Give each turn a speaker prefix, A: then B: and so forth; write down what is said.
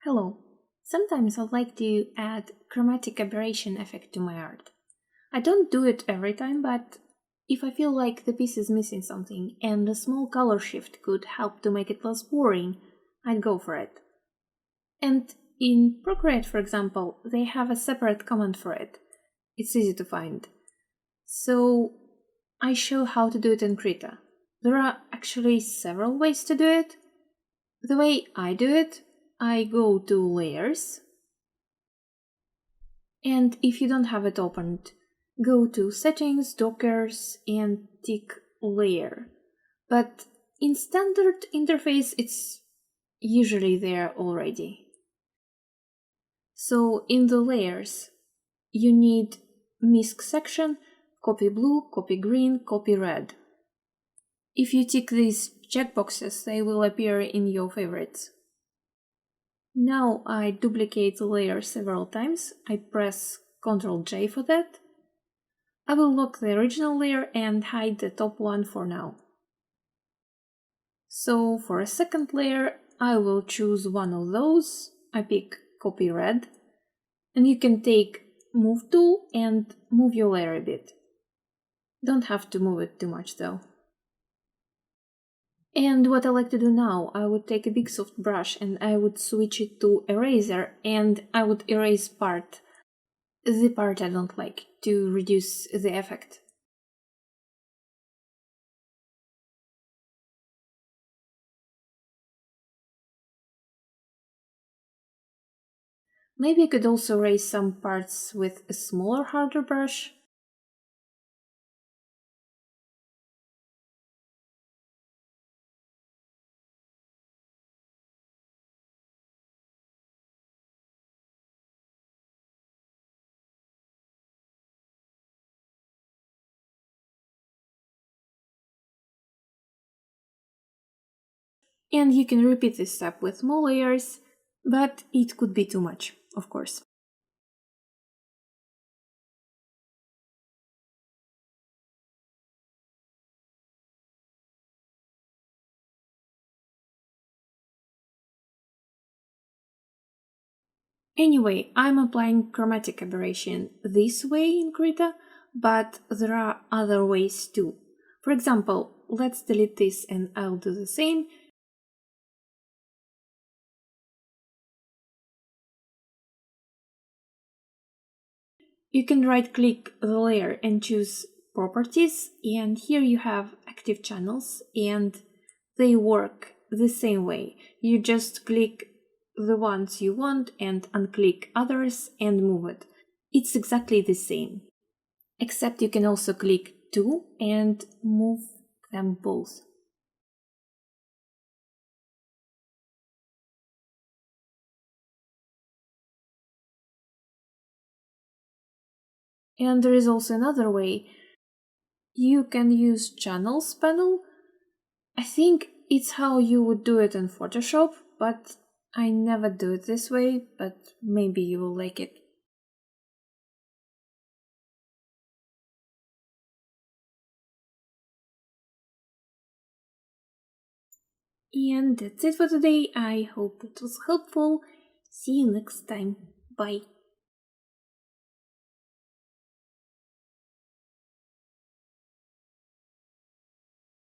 A: Hello. Sometimes I'd like to add chromatic aberration effect to my art. I don't do it every time, but if I feel like the piece is missing something and a small color shift could help to make it less boring, I'd go for it. And in Procreate, for example, they have a separate command for it. It's easy to find. So I show how to do it in Krita. There are actually several ways to do it. The way I do it, I go to Layers, and if you don't have it opened, go to Settings, Dockers, and tick Layer. But in standard interface, it's usually there already. So in the Layers, you need MISC section, copy blue, copy green, copy red. If you tick these checkboxes, they will appear in your favorites. Now I duplicate the layer several times. I press Ctrl J for that. I will lock the original layer and hide the top one for now. So for a second layer, I will choose one of those. I pick Copy Red. And you can take Move tool and move your layer a bit. Don't have to move it too much though. And what I like to do now, I would take a big soft brush and I would switch it to eraser and I would erase the part I don't like, to reduce the effect. Maybe I could also erase some parts with a smaller, harder brush. And you can repeat this step with more layers, but it could be too much, of course. Anyway, I'm applying chromatic aberration this way in Krita, but there are other ways too. For example, let's delete this and I'll do the same. You can right-click the layer and choose Properties, and here you have active channels, and they work the same way. You just click the ones you want and unclick others and move it. It's exactly the same, except you can also click two and move them both. And there is also another way. You can use Channels panel. I think it's how you would do it in Photoshop, but I never do it this way, but maybe you will like it. And that's it for today. I hope it was helpful. See you next time. Bye.